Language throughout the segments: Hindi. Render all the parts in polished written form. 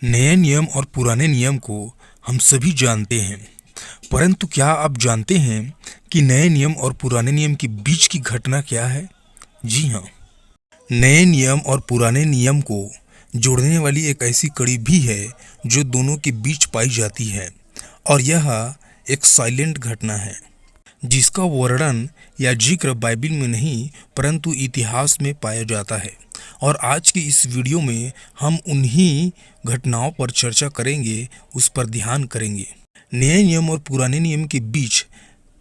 नए नियम और पुराने नियम को हम सभी जानते हैं, परंतु क्या आप जानते हैं कि नए नियम और पुराने नियम के बीच की घटना क्या है? जी हाँ, नए नियम और पुराने नियम को जोड़ने वाली एक ऐसी कड़ी भी है जो दोनों के बीच पाई जाती है, और यह एक साइलेंट घटना है जिसका वर्णन या जिक्र बाइबल में नहीं परंतु इतिहास में पाया जाता है। और आज की इस वीडियो में हम उन्हीं घटनाओं पर चर्चा करेंगे, उस पर ध्यान करेंगे। नए नियम और पुराने नियम के बीच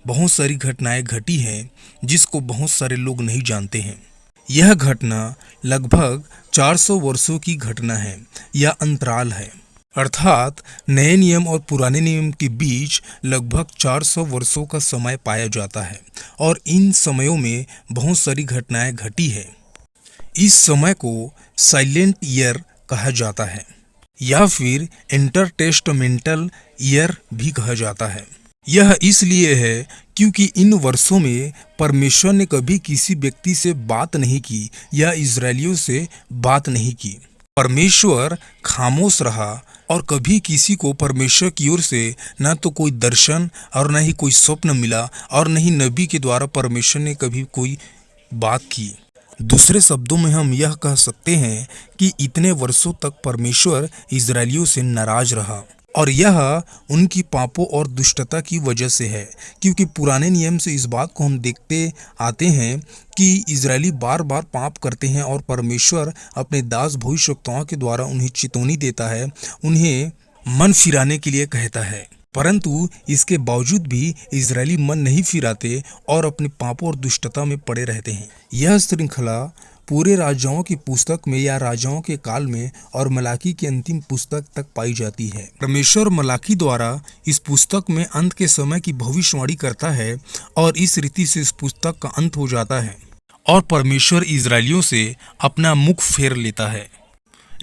बहुत सारी घटनाएं घटी हैं जिसको बहुत सारे लोग नहीं जानते हैं। यह घटना लगभग 400 वर्षों की घटना है या अंतराल है, अर्थात नए नियम और पुराने नियम के बीच लगभग 400 वर्षों का समय पाया जाता है, और इन समयों में बहुत सारी घटनाएं घटी है। इस समय को साइलेंट ईयर कहा जाता है या फिर इंटरटेस्टामेंटल ईयर भी कहा जाता है। यह इसलिए है क्योंकि इन वर्षों में परमेश्वर ने कभी किसी व्यक्ति से बात नहीं की या इजरायलियों से बात नहीं की। परमेश्वर खामोश रहा और कभी किसी को परमेश्वर की ओर से न तो कोई दर्शन और न ही कोई स्वप्न मिला, और न ही नबी के द्वारा परमेश्वर ने कभी कोई बात की। दूसरे शब्दों में हम यह कह सकते हैं कि इतने वर्षों तक परमेश्वर इजरायलियों से नाराज रहा, और यह उनकी पापों और दुष्टता की वजह से है। क्योंकि पुराने नियम से इस बात को हम देखते आते हैं कि इजरायली बार बार पाप करते हैं और परमेश्वर अपने दास भविष्यवक्ताओं के द्वारा उन्हें चेतावनी देता है, उन्हें मन फिराने के लिए कहता है, परंतु इसके बावजूद भी इजरायली मन नहीं फिराते और अपने पापों और दुष्टता में पड़े रहते हैं। यह श्रृंखला पूरे राजाओं की पुस्तक में या राजाओं के काल में और मलाकी की अंतिम पुस्तक तक पाई जाती है। परमेश्वर मलाकी द्वारा इस पुस्तक में अंत के समय की भविष्यवाणी करता है, और इस रीति से इस पुस्तक का अंत हो जाता है और परमेश्वर इजरायलियों से अपना मुख फेर लेता है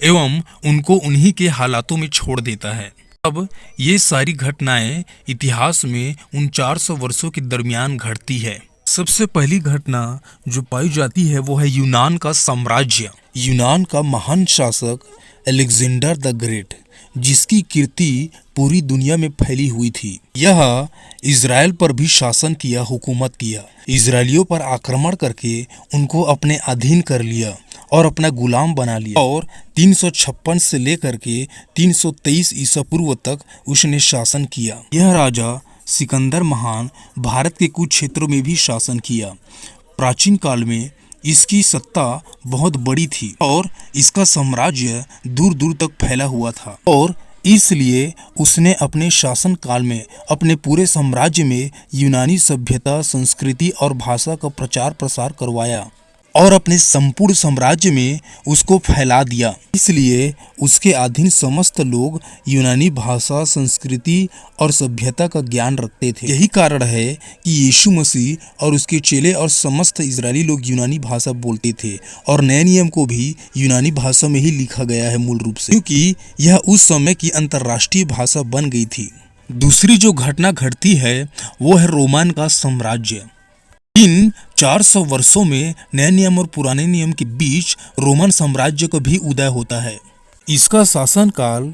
एवं उनको उन्हीं के हालातों में छोड़ देता है। अब ये सारी घटनाएं इतिहास में उन 400 वर्षों के दरमियान घटती है। सबसे पहली घटना जो पाई जाती है वो है यूनान का साम्राज्य। यूनान का महान शासक अलेक्जेंडर द ग्रेट, जिसकी कीर्ति पूरी दुनिया में फैली हुई थी। यह इजराइल पर भी शासन किया, हुकूमत किया, इजरायलियों पर आक्रमण करके उनको अपने अधीन कर लिया और अपना गुलाम बना लिया, और 356 से लेकर के 323 ईसा पूर्व तक उसने शासन किया। यह राजा सिकंदर महान भारत के कुछ क्षेत्रों में भी शासन किया। प्राचीन काल में इसकी सत्ता बहुत बड़ी थी और इसका साम्राज्य दूर दूर तक फैला हुआ था, और इसलिए उसने अपने शासन काल में अपने पूरे साम्राज्य में यूनानी सभ्यता, संस्कृति और भाषा का प्रचार प्रसार करवाया और अपने संपूर्ण साम्राज्य में उसको फैला दिया। इसलिए उसके अधीन समस्त लोग यूनानी भाषा, संस्कृति और सभ्यता का ज्ञान रखते थे। यही कारण है कि यीशु मसीह और उसके चेले और समस्त इजरायली लोग यूनानी भाषा बोलते थे, और नए नियम को भी यूनानी भाषा में ही लिखा गया है मूल रूप से, क्योंकि यह उस समय की अंतर्राष्ट्रीय भाषा बन गई थी। दूसरी जो घटना घटती है वो है रोमन का साम्राज्य। इन 400 वर्षों में नए नियम और पुराने नियम के बीच रोमन साम्राज्य का भी उदय होता है। इसका शासनकाल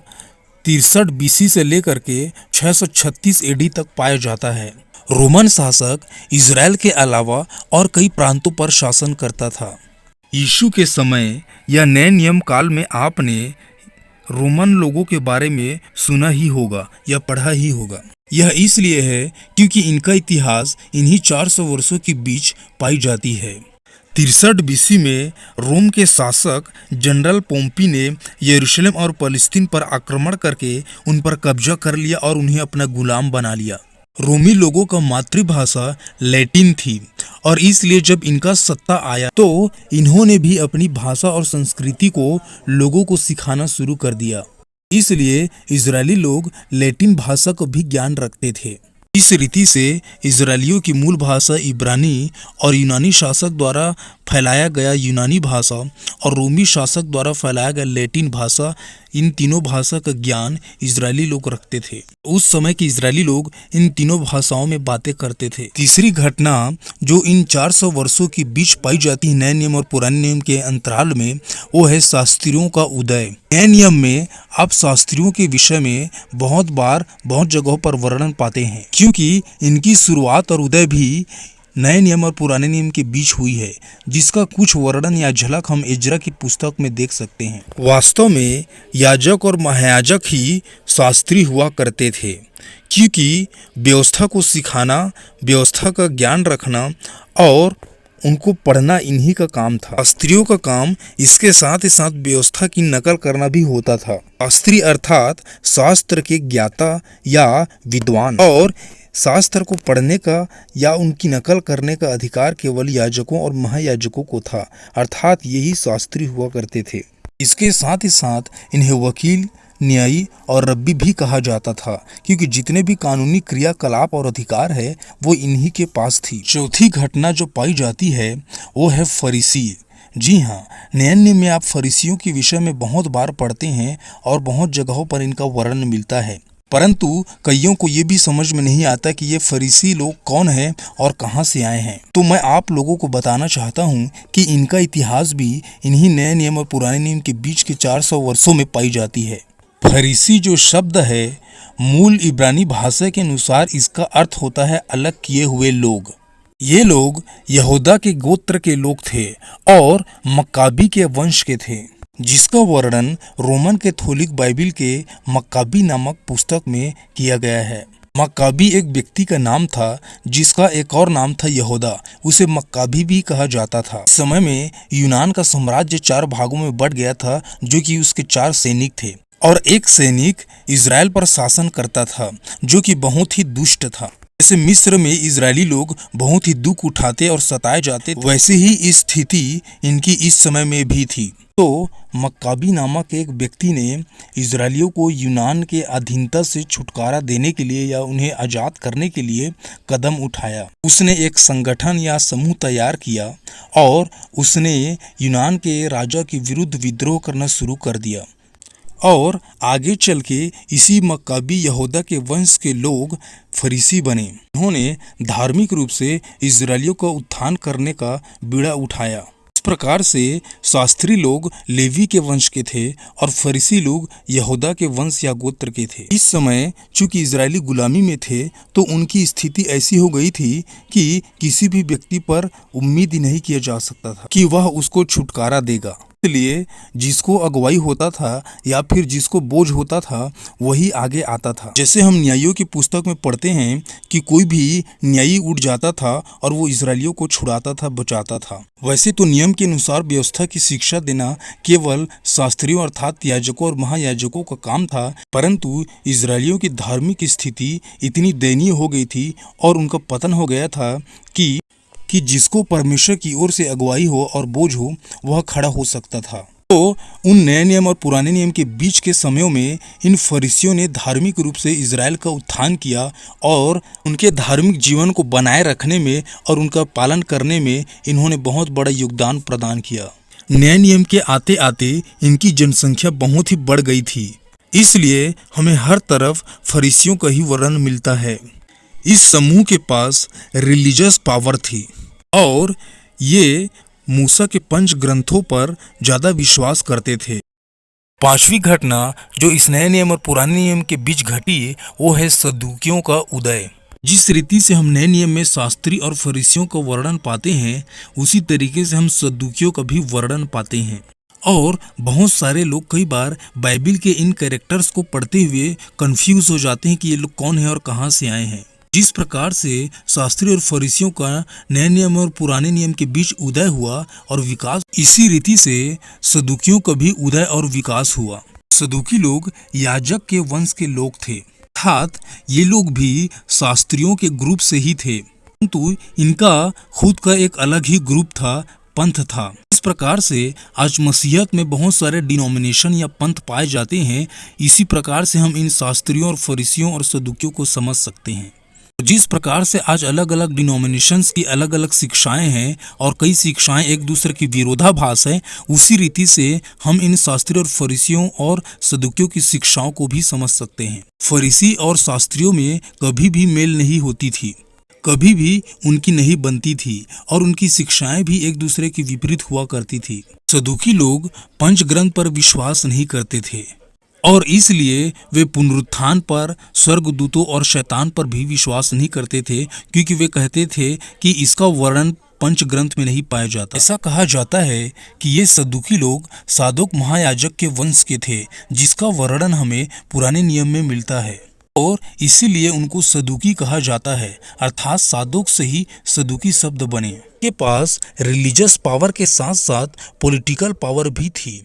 63 बीसी से लेकर के 636 एडी तक पाया जाता है। रोमन शासक इजराइल के अलावा और कई प्रांतों पर शासन करता था। यीशु के समय या नए नियम काल में आपने रोमन लोगों के बारे में सुना ही होगा या पढ़ा ही होगा। यह इसलिए है क्योंकि इनका इतिहास इन्हीं 400 वर्षों के बीच पाई जाती है। 63 बीसी में रोम के शासक जनरल पोम्पी ने यरूशलेम और फलस्तीन पर आक्रमण करके उन पर कब्जा कर लिया और उन्हें अपना गुलाम बना लिया। रोमी लोगों का मातृभाषा लैटिन थी, और इसलिए जब इनका सत्ता आया तो इन्होंने भी अपनी भाषा और संस्कृति को लोगों को सिखाना शुरू कर दिया। इसलिए इजरायली लोग लैटिन भाषा को भी ज्ञान रखते थे। इस रीति से इजरायलियों की मूल भाषा इब्रानी और यूनानी शासक द्वारा फैलाया गया यूनानी भाषा और रोमी शासक द्वारा फैलाया गया लैटिन भाषा इन तीनों भाषा का ज्ञान इजरायली लोग रखते थे। उस समय के इजरायली लोग इन तीनों भाषाओं में बातें करते थे। तीसरी घटना जो इन 400 वर्षों के बीच पाई जाती है नए नियम और पुराने नियम के अंतराल में, वो है शास्त्रियों का उदय। नए नियम में आप शास्त्रियों के विषय में बहुत बार बहुत जगहों पर वर्णन पाते हैं, क्योंकि इनकी शुरुआत और उदय भी नए नियम और पुराने नियम के बीच हुई है, जिसका कुछ वर्णन या झलक हम एजरा की पुस्तक में देख सकते हैं। वास्तव में याजक और महायाजक ही शास्त्री हुआ करते थे, क्योंकि व्यवस्था को सिखाना, व्यवस्था का ज्ञान रखना और उनको पढ़ना इन्हीं का काम था। शास्त्रियों का काम इसके साथ ही साथ व्यवस्था की नकल करना भी होता था। शास्त्री अर्थात शास्त्र के ज्ञाता या विद्वान, और शास्त्र को पढ़ने का या उनकी नकल करने का अधिकार केवल याजकों और महायाजकों को था, अर्थात यही शास्त्री हुआ करते थे। इसके साथ ही साथ इन्हें वकील, न्यायी और रब्बी भी कहा जाता था, क्योंकि जितने भी कानूनी क्रियाकलाप और अधिकार है वो इन्हीं के पास थी। चौथी घटना जो पाई जाती है वो है फरीसी। जी हाँ, नए नियम में आप फरीसियों के विषय में बहुत बार पढ़ते हैं और बहुत जगहों पर इनका वर्णन मिलता है, परंतु कईयों को ये भी समझ में नहीं आता कि ये फरीसी लोग कौन हैं और कहाँ से आए हैं। तो मैं आप लोगों को बताना चाहता हूँ कि इनका इतिहास भी इन्हीं नए नियम और पुराने नियम के बीच के 400 वर्षों में पाई जाती है। फरीसी जो शब्द है, मूल इब्रानी भाषा के अनुसार इसका अर्थ होता है अलग किए हुए लोग। ये लोग यहूदा के गोत्र के लोग थे और मक्काबी के वंश के थे, जिसका वर्णन रोमन कैथोलिक बाइबिल के मक्काबी नामक पुस्तक में किया गया है। मक्काबी एक व्यक्ति का नाम था जिसका एक और नाम था यहूदा, उसे मक्काबी भी कहा जाता था। इस समय में यूनान का साम्राज्य 4 भागों में बढ़ गया था, जो कि उसके 4 सैनिक थे और एक सैनिक इजराइल पर शासन करता था, जो कि बहुत ही दुष्ट था। जैसे मिस्र में इजरायली लोग बहुत ही दुख उठाते और सताए जाते, वैसे ही स्थिति इनकी इस समय में भी थी। तो मक्काबी नामक एक व्यक्ति ने इजरायलियों को यूनान के अधीनता से छुटकारा देने के लिए या उन्हें आज़ाद करने के लिए कदम उठाया। उसने एक संगठन या समूह तैयार किया और उसने यूनान के राजा के विरुद्ध विद्रोह करना शुरू कर दिया। और आगे चल के इसी मक्काबी यहूदा के वंश के लोग फरीसी बने। उन्होंने धार्मिक रूप से इजरायलियों का उत्थान करने का बीड़ा उठाया। इस प्रकार से शास्त्री लोग लेवी के वंश के थे और फरीसी लोग यहूदा के वंश या गोत्र के थे। इस समय चूंकि इजरायली गुलामी में थे, तो उनकी स्थिति ऐसी हो गई थी कि किसी भी व्यक्ति पर उम्मीद ही नहीं किया जा सकता था कि वह उसको छुटकारा देगा। इसलिए जिसको अगुवाई होता था या फिर जिसको बोझ होता था वही आगे आता था। जैसे हम न्यायियों की पुस्तक में पढ़ते हैं कि कोई भी न्यायी उठ जाता था और वो इजरायलियों को छुड़ाता था, बचाता था। वैसे तो नियम के अनुसार व्यवस्था की शिक्षा देना केवल शास्त्रियों अर्थात याजकों और महायाजकों का काम था, परंतु इजरायलियों की धार्मिक स्थिति इतनी दयनीय हो गई थी और उनका पतन हो गया था कि जिसको परमेश्वर की ओर से अगुवाई हो और बोझ हो वह खड़ा हो सकता था। तो उन नए नियम और पुराने नियम के बीच के समयों में इन फरीसियों ने धार्मिक रूप से इजराइल का उत्थान किया और उनके धार्मिक जीवन को बनाए रखने में और उनका पालन करने में इन्होंने बहुत बड़ा योगदान प्रदान किया। नए नियम के आते आते इनकी जनसंख्या बहुत ही बढ़ गई थी, इसलिए हमें हर तरफ फरीसियों का ही वर्णन मिलता है। इस समूह के पास रिलीजियस पावर थी और ये मूसा के 5 ग्रंथों पर ज्यादा विश्वास करते थे। 5वीं घटना जो इस नए नियम और पुराने नियम के बीच घटी वो है सदूकियों का उदय। जिस रीति से हम नए नियम में शास्त्री और फरीसियों का वर्णन पाते हैं, उसी तरीके से हम सदूकियों का भी वर्णन पाते हैं। और बहुत सारे लोग कई बार बाइबिल के इन कैरेक्टर्स को पढ़ते हुए कंफ्यूज हो जाते हैं कि ये लोग कौन है और कहाँ से आए हैं। जिस प्रकार से शास्त्री और फरीसियों का नए नियम और पुराने नियम के बीच उदय हुआ और विकास, इसी रीति से सदूकियों का भी उदय और विकास हुआ। सदूकी लोग याजक के वंश के लोग थे, अर्थात ये लोग भी शास्त्रियों के ग्रुप से ही थे, परंतु इनका खुद का एक अलग ही ग्रुप था, पंथ था। इस प्रकार से आज मसीहत में बहुत सारे डिनोमिनेशन या पंथ पाए जाते हैं। इसी प्रकार से हम इन शास्त्रियों और फरीसियों और सदूकियों को समझ सकते हैं। जिस प्रकार से आज अलग अलग डिनोमिनेशंस की अलग अलग शिक्षाएं हैं और कई शिक्षाएं एक दूसरे की विरोधाभास है, उसी रीति से हम इन शास्त्रियों और फरीसियों और सदुकियों की शिक्षाओं को भी समझ सकते हैं। फरीसी और शास्त्रियों में कभी भी मेल नहीं होती थी, कभी भी उनकी नहीं बनती थी और उनकी शिक्षाएं भी एक दूसरे के विपरीत हुआ करती थी। सदुकी लोग पंच ग्रंथ पर विश्वास नहीं करते थे और इसलिए वे पुनरुत्थान पर, स्वर्गदूतों और शैतान पर भी विश्वास नहीं करते थे, क्योंकि वे कहते थे कि इसका वर्णन पंच ग्रंथ में नहीं पाया जाता। ऐसा कहा जाता है कि ये सदुकी लोग सादोक महायाजक के वंश के थे, जिसका वर्णन हमें पुराने नियम में मिलता है और इसीलिए उनको सदुकी कहा जाता है, अर्थात सादोक से ही सदुकी शब्द बने। के पास रिलीजियस पावर के साथ साथ पॉलिटिकल पावर भी थी।